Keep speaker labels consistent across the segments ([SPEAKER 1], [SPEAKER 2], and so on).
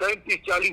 [SPEAKER 1] 35-40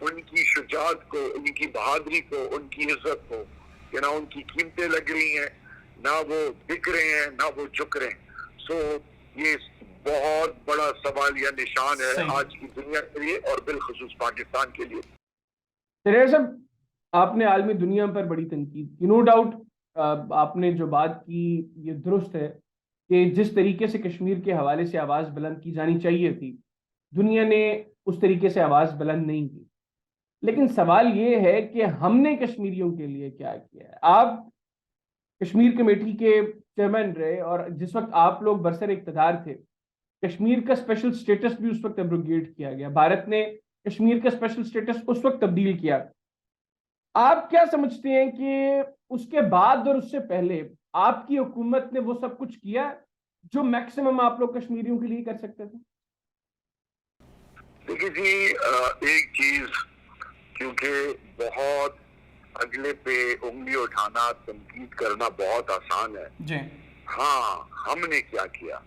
[SPEAKER 1] ان کی شجاعت کو, ان کی بہادری کو, ان کی عزت کو, کہ نہ ان کی قیمتیں لگ رہی ہیں, نہ وہ بک رہے ہیں, نہ وہ جھک رہے ہیں. سو یہ بہت بڑا سوال یا نشان ہے آج کی دنیا کے لیے اور بالخصوص پاکستان کے لیے.
[SPEAKER 2] شہریار صاحب, آپ نے عالمی دنیا پر بڑی تنقید کی, نو ڈاؤٹ آپ نے جو بات کی یہ درست ہے کہ جس طریقے سے کشمیر کے حوالے سے آواز بلند کی جانی چاہیے تھی, دنیا نے اس طریقے سے آواز بلند نہیں کی. لیکن سوال یہ ہے کہ ہم نے کشمیریوں کے لیے کیا کیا ہے؟ آپ کشمیر کمیٹی کے چیئرمین رہے اور جس وقت آپ لوگ برسر اقتدار تھے, کشمیر کا اسپیشل اسٹیٹس بھی اس وقت ایبروگیٹ کیا گیا, بھارت نے کشمیر کا اسپیشل اسٹیٹس اس وقت تبدیل کیا. آپ کیا سمجھتے ہیں کہ اس کے بعد اور اس سے پہلے آپ کی حکومت نے وہ سب کچھ کیا جو میکسیمم آپ لوگ کشمیریوں کے لیے کر سکتے تھے؟
[SPEAKER 1] دیکھیے جی, ایک چیز, کیونکہ بہت اگلے پہ انگلی اٹھانا, تنقید کرنا بہت آسان ہے
[SPEAKER 2] جی.
[SPEAKER 1] ہاں, ہم نے کیا کیا؟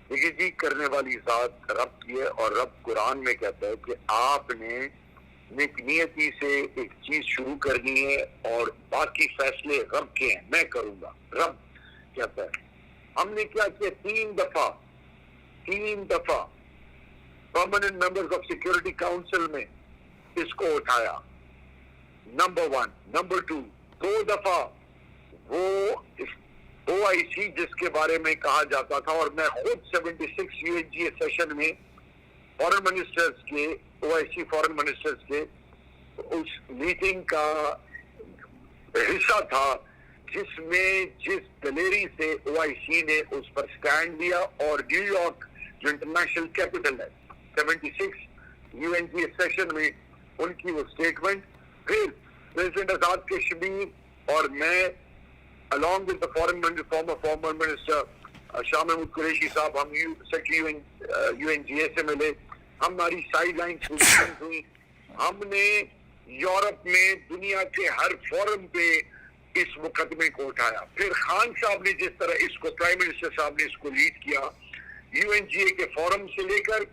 [SPEAKER 1] دیکھیے جی, کرنے والی ذات رب کی ہے, اور رب قرآن میں کہتا ہے کہ آپ نے نیک نیتی سے ایک چیز شروع کرنی ہے اور باقی فیصلے رب کے ہیں, میں کروں گا, رب کہتا ہے. ہم نے کیا کیا؟ 3 دفعہ permanent members of security council میں اس کو اٹھایا, نمبر 1. نمبر 2, 2 دفعہ وہ OIC جس کے بارے میں کہا جاتا تھا, اور میں خود 76 UNGA سیشن میں فورن منسٹرز کے, OIC فورن منسٹرز کے اس میٹنگ کا حصہ تھا, جس میں جس دلیری سے OIC نے اس پر سٹینڈ لیا, اور نیو یارک جو انٹرنیشنل کیپٹل ہے 76 UNGA سیشن میں ان کی وہ سٹیٹمنٹ, پھر پریزیڈنٹ آزاد کشمیر اور میں along with the former minister Shah Mahmood Qureshi صاحب, ہم سیکرٹری UNGA سے ملے, ہماری سائیڈ لائن پوزیشنز ہوئی, ہم نے یورپ میں دنیا کے ہر فورم پہ اس مقدمے کو اٹھایا. پھر خان صاحب نے جس طرح اس کو, پرائم منسٹر صاحب نے اس کو لیڈ کیا, UNGA کے فورم سے لے کر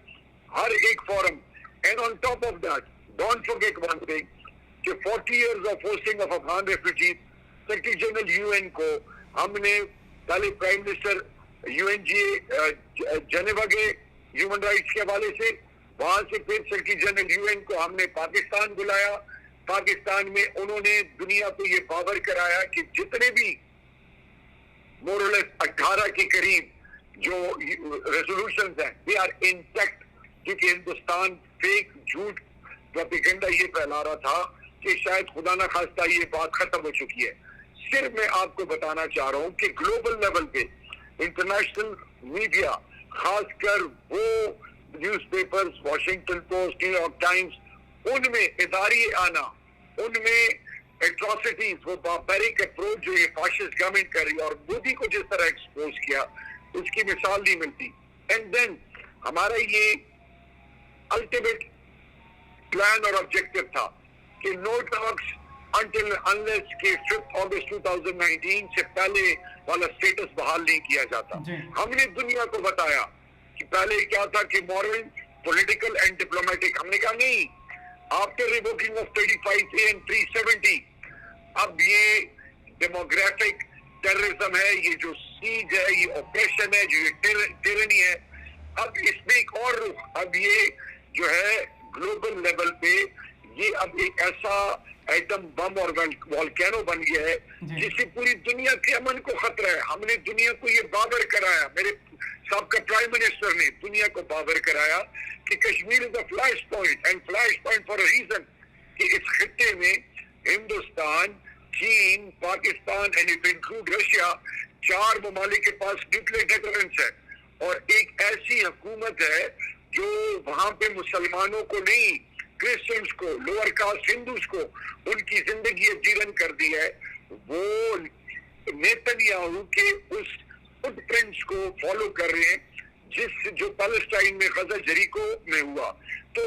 [SPEAKER 1] ہر ایک forum. And on top of that, don't forget one thing, کہ 40 years of hosting of Afghan refugees, secretary general UN کو ہم نے پہلے پرائم منسٹر UNGA جنیوا گئے ہیومن رائٹس کے حوالے سے, وہاں سے پھر سیکرٹری جنرل UN کو ہم نے پاکستان بلایا. پاکستان میں انہوں نے دنیا کو یہ پاور کرایا کہ جتنے بھی مورلس 18 کے قریب جو ریزولوشنز ہیں they are intact, کیونکہ ہندوستان فیک جھوٹ پروپیگنڈا یہ پھیلا رہا تھا کہ شاید خدا نہ خواستہ یہ بات ختم ہو چکی ہے. صرف میں آپ کو بتانا چاہ رہا ہوں کہ گلوبل لیول پہ انٹرنیشنل میڈیا, خاص کر وہ newspapers, Washington Post, New York Times, ان میں اداری آنا, ان میں ایٹراسٹیز, وہ باربیرک اپروچ جو یہ فاشسٹ گورنمنٹ کر رہی ہے, اور مودی کو جس طرح ایکسپوز کیا, اس کی مثال نہیں ملتی. اینڈ دین ہمارا یہ الٹیمیٹ پلان اور آبجیکٹو تھا کہ نو ٹاکس until unless کہ 5 August 2019 سے پہلے والا سٹیٹس بحال نہیں کیا جاتا. ہم نے دنیا کو بتایا کہ پہلے کیا تھا کہ مورل, پولیٹیکل اینڈ ڈپلومیٹک. ہم نے کہا نہیں, آفٹر ریووکنگ آف 35A and 370 اب یہ ڈیموگرافک ٹیررزم ہے, یہ جو سیج ہے, یہ اوپریشن ہے, جو یہ ٹیرنی ہے, اب اس میں ایک اور رخ, اب یہ جو ہے گلوبل لیول پہ یہ اب ایک ایسا ایٹم بم اور والکینو بن گیا ہے جس سے پوری دنیا کے امن کو خطرہ ہے. ہم نے دنیا کو یہ باور کرایا, میرے سابقہ پرائم منسٹر نے دنیا کو باور کرایا کہ Kashmir is a flash point, and flash point for a reason, کہ اس خطے میں ہندوستان, چین, Pakistan and if include Russia, 4 ممالک کے پاس نیوکلیئر ڈیٹرنس ہے, اور ایک ایسی حکومت ہے جو وہاں پہ مسلمانوں کو نہیں, کرسچنز کو, لوور کاسٹ ہندوز کو ان کی زندگی جیرن کر دی ہے. وہ نیتن یاہو کے اس فٹ پرنٹس کو فالو کر رہے ہیں جو پیلسٹائن میں غزہ جریکو میں ہوا. تو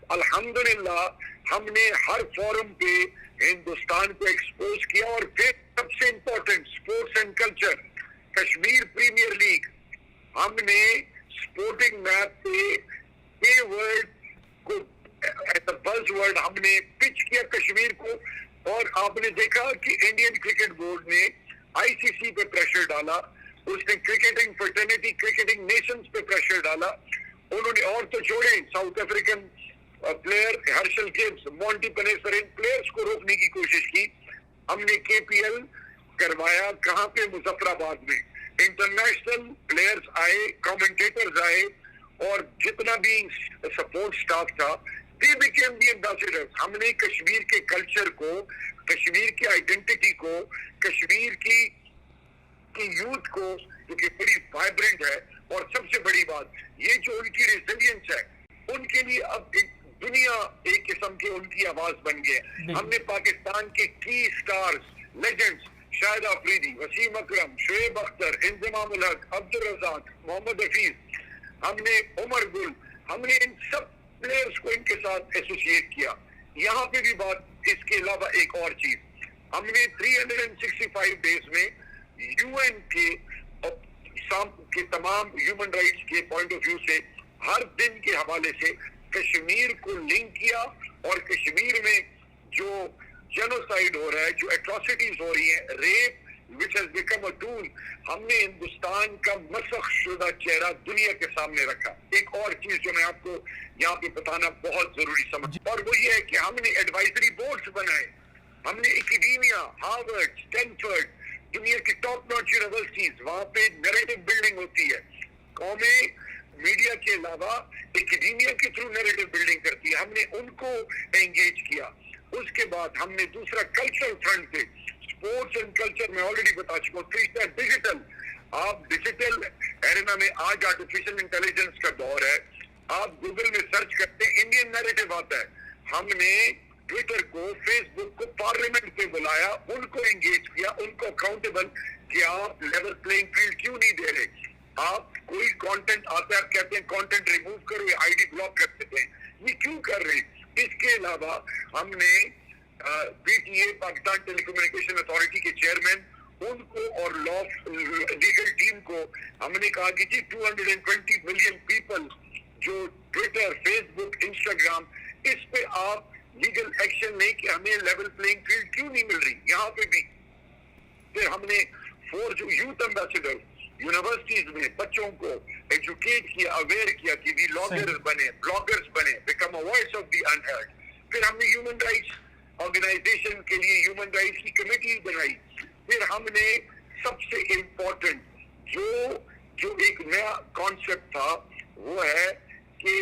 [SPEAKER 1] الحمدللہ ہم نے ہر فورم پہ ہندوستان کو ایکسپوز کیا. اور پھر سب سے important sports and culture, Kashmir premier league, ہم نے اسپورٹنگ میپ پہ ورلڈ کو as a buzz Indian cricket board نے آئی سی سی پہ پریشر ڈالا, اس نے کرکٹنگ فرٹرنیٹی کرکٹنگ نیشنز پہ پریشر ڈالا. انہوں نے اور تو چھوڑے South African player Herschelle Gibbs, Monty Panesar, ان پلیئرز کو روکنے کی کوشش کی. ہم نے کے پی ایل کروایا کہاں پہ؟ مظفر آباد میں. انٹرنیشنل پلیئرز آئے, کامنٹیٹرز آئے, اور جتنا بھی سپورٹ سٹاف تھا they became the ambassadors. ہم نے کشمیر کے کلچر کو, کشمیر کی آئیڈینٹی کو, کشمیر کی یوتھ کو, جو کہ بڑی وائبرنٹ ہے, اور سب سے بڑی بات یہ جو ان کی ریزیلینس ہے, ان کے لیے اب دنیا ایک قسم کی ان کی آواز بن گئی. ہم نے پاکستان کے کی سٹارز, لیجنڈز, شاہد آفریدی, وسیم اکرم, شعیب اختر, انضمام الحق, عبدالرزاق, محمد حفیظ, ہم نے عمر گل, ہم نے ان سب پلیئرز کو ان کے ساتھ ایسوسیٹ کیا. یہاں پہ بھی بات, اس کے علاوہ ایک اور چیز, ہم نے 365 ڈیز میں یو این کے تمام ہیومن رائٹس کے پوائنٹ آف ویو سے ہر دن کے حوالے سے کشمیر کو لنک کیا, اور کشمیر میں جو جینوسائیڈ ہو رہا ہے, جو ایٹراسٹیز ہو رہی ہیں, rape which has become a tool, ہم نے ہندوستان کا مسخ شدہ چہرہ دنیا کے سامنے رکھا. ایک اور چیز جو میں آپ کو یہاں پہ بتانا بہت ضروری سمجھ, اور وہ یہ ہے کہ ہم نے ایڈوائزری بورڈز بنائے. ہم نے اکیڈیمیا, ہارورڈ, اسٹینفورڈ, دنیا کی ٹاپ ناچ یونیورسٹیز, وہاں پہ نیریٹو بلڈنگ ہوتی ہے. قومیں میڈیا کے علاوہ اکیڈیمیا کے تھرو نیریٹو بلڈنگ کرتی ہے, ہم نے ان کو انگیج کیا. اس کے بعد ہم نے دوسرا کلچرل فرنٹ پہ, اسپورٹس اینڈ کلچر میں آلریڈی بتا چکا ہوں. تیسرا ڈیجیٹل, آپ ڈیجیٹل ایرینا میں, آج آرٹیفیشل انٹیلیجنس کا دور ہے, آپ گوگل میں سرچ کرتے ہیں انڈین نیریٹو آتا ہے. ہم نے ٹویٹر کو, فیس بک کو پارلیمنٹ پہ بلایا, ان کو انگیج کیا, ان کو اکاؤنٹیبل کہ آپ لیول پلینگ فیلڈ کیوں نہیں دے رہے. آپ کوئی کانٹینٹ آتا ہے, آپ کہتے ہیں کانٹینٹ ریموو کرو, یہ آئی ڈی بلاک کر دیتے ہیں, یہ کیوں کر رہے. اس کے علاوہ ہم نے P T A, Pakistan telecommunication authority کے چیئرمین, ان کو اور لیگل ٹیم کو ہم نے کہا کہ جی 220 ملین پیپل جو ٹویٹر, فیس بک, انسٹاگرام, اس پہ آپ لیگل ایکشن لیں کہ ہمیں لیول پلینگ فیلڈ کیوں نہیں مل رہی. یہاں پہ بھی پھر ہم نے 4 جو یوتھ ایمبیسڈر یونیورسٹیز میں بچوں کو ایجوکیٹ کیا, اویئر کیا کہ بھی لاگرز بنے, بلاگرز بنے, become a voice of the unheard. پھر ہم نے ہیومن رائٹس آرگنائزیشن کے لیے ہیومن رائٹس کی کمیٹی بنائی. پھر ہم نے سب سے امپورٹنٹ جو ایک نیا کانسیپٹ تھا, وہ ہے کہ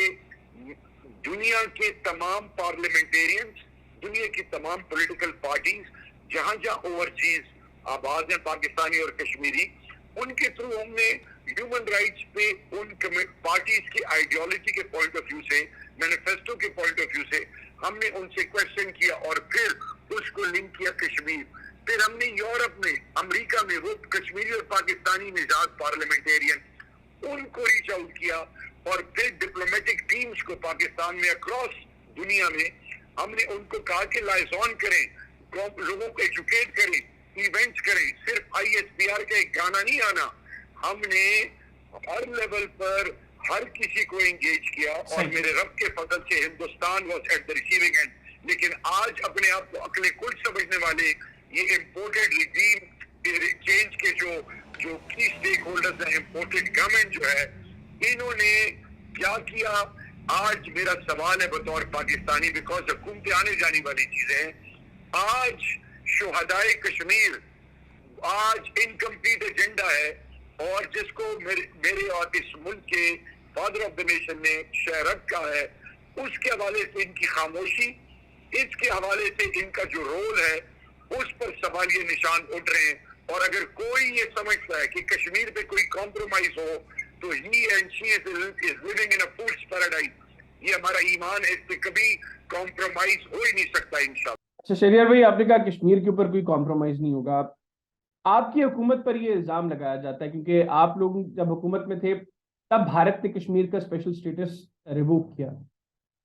[SPEAKER 1] دنیا کے تمام پارلیمنٹیرینز, دنیا کی تمام پولیٹیکل پارٹیز جہاں جہاں اوورسیز آباد ہیں پاکستانی اور کشمیری, ان کے تھرو ہم نے ہیومن رائٹس پہ ان پارٹیز کی آئیڈیالوجی کے پوائنٹ آف ویو سے, مینیفیسٹو کے پوائنٹ آف ویو سے ہم نے ان سے کوشچن کیا, اور پھر اس کو لنک کیا کشمیر. پھر ہم نے یورپ میں, امریکہ میں وہ کشمیری اور پاکستانی نژاد پارلیمنٹیرین, ان کو ریچ آؤٹ کیا, اور پھر ڈپلومیٹک ٹیمز کو پاکستان میں اکراس دنیا میں ہم نے ان کو کہا کہ لائزون کریں, لوگوں کو ایجوکیٹ کریں, ایونٹس کریں. صرف آئی ایس پی آر کا ایک گانا نہیں آنا, ہم نے ہر لیول پر ہر کسی کو انگیج کیا, اور میرے رب کے فضل سے Hindustan was at the receiving end. لیکن آج اپنے آپ کو عقل کل سمجھنے والے یہ امپورٹڈ ریجیم چینج کے جو کی اسٹیک ہولڈرز ہیں, امپورٹڈ گورنمنٹ جو ہے, انہوں نے کیا کیا. آج میرا سوال ہے بطور پاکستانی, بیکاز حکومتیں آنے جانے والی چیزیں ہیں, آج شہدائے کشمیر آج انکمپلیٹ ایجنڈا ہے, اور جس کو میرے اور اس ملک کے فادر آف دا نیشن نے شہرت کا ہے, اس کے حوالے سے ان کی خاموشی, اس کے حوالے سے ان کا جو رول ہے, اس پر سوالیہ نشان اٹھ رہے ہیں. اور اگر کوئی یہ سمجھتا ہے کہ کشمیر پہ کوئی کمپرومائز ہو تو ہی and she is living in a fool's paradise. یہ ہمارا ایمان ہے, اس پہ کبھی کمپرومائز ہو ہی نہیں سکتا انشاءاللہ.
[SPEAKER 2] اچھا شہریار بھائی, آپ نے کہا کشمیر کے اوپر کوئی کمپرومائز نہیں ہوگا. آپ کی حکومت پر یہ الزام لگایا جاتا ہے, کیونکہ آپ لوگ جب حکومت میں تھے تب بھارت نے کشمیر کا اسپیشل اسٹیٹس ریووک کیا,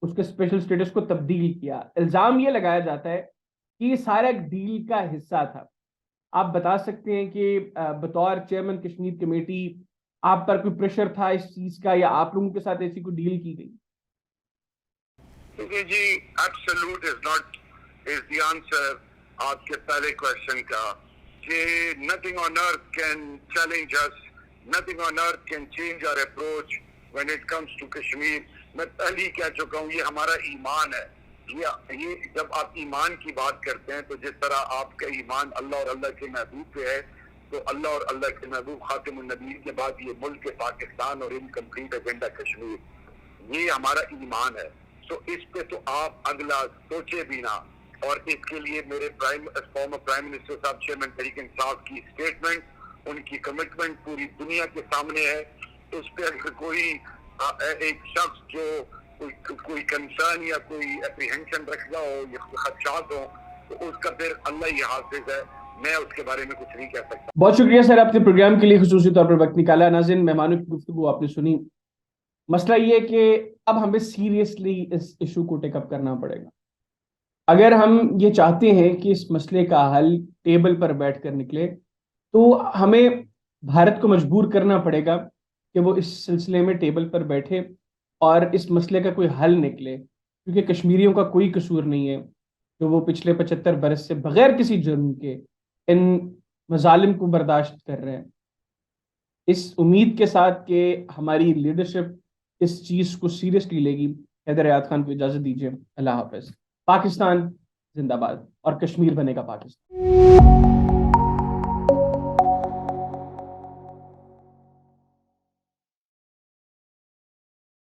[SPEAKER 2] اس کے اسپیشل اسٹیٹس کو تبدیل کیا. الزام یہ لگایا جاتا ہے کہ یہ سارا ایک ڈیل کا حصہ تھا. آپ بتا سکتے ہیں کہ بطور چیئرمین کشمیر کمیٹی آپ پر کوئی پریشر تھا اس چیز کا, یا آپ لوگوں کے ساتھ ایسی کوئی ڈیل کی گئی؟
[SPEAKER 1] جی, absolute is not is the answer. آپ کے پہلے کوشچن کا کہ nothing on earth can challenge us, nothing on earth can change our approach when it comes to Kashmir. میں پہلے ہی کہہ چکا ہوں، یہ ہمارا ایمان ہے. یہ جب آپ ایمان کی بات کرتے ہیں تو جس طرح آپ کا ایمان اللہ اور اللہ کے محبوب پہ ہے، تو اللہ اور اللہ کے محبوب خاتم النبیین کے بعد یہ ملک پاکستان اور انکمپلیٹ ایجنڈا کشمیر، یہ ہمارا ایمان ہے. تو اس پہ تو آپ اگلا سوچے بھی نہ. اور اس کے لیے میرے فارمر پرائم منسٹر صاحب چیئرمین تحریک انصاف کی اسٹیٹمنٹ، ان کی کمٹمنٹ پوری دنیا کے سامنے ہے. اس پہ اگر کوئی ایک شخص جو کوئی کنسرن یا کوئی اپریہنشن رکھتا ہو یا خدشات ہو تو اس کا پھر اللہ ہی حافظ ہے، میں اس کے بارے میں کچھ نہیں کہہ سکتا.
[SPEAKER 2] بہت شکریہ سر، آپ نے پروگرام کے لیے خصوصی طور پر وقت نکالا. ناظرین، مہمانوں کی گفتگو آپ نے سنی. مسئلہ یہ کہ اب ہمیں سیریسلی اس ایشو کو ٹیک اپ کرنا پڑے گا. اگر ہم یہ چاہتے ہیں کہ اس مسئلے کا حل ٹیبل پر بیٹھ کر نکلے تو ہمیں بھارت کو مجبور کرنا پڑے گا کہ وہ اس سلسلے میں ٹیبل پر بیٹھے اور اس مسئلے کا کوئی حل نکلے، کیونکہ کشمیریوں کا کوئی قصور نہیں ہے کہ وہ پچھلے 75 برس سے بغیر کسی جرم کے ان مظالم کو برداشت کر رہے ہیں. اس امید کے ساتھ کہ ہماری لیڈرشپ اس چیز کو سیریسلی لے گی، حیدر ایاز خان کو اجازت دیجیے. اللہ حافظ. پاکستان زندہ باد اور کشمیر بنے گا پاکستان.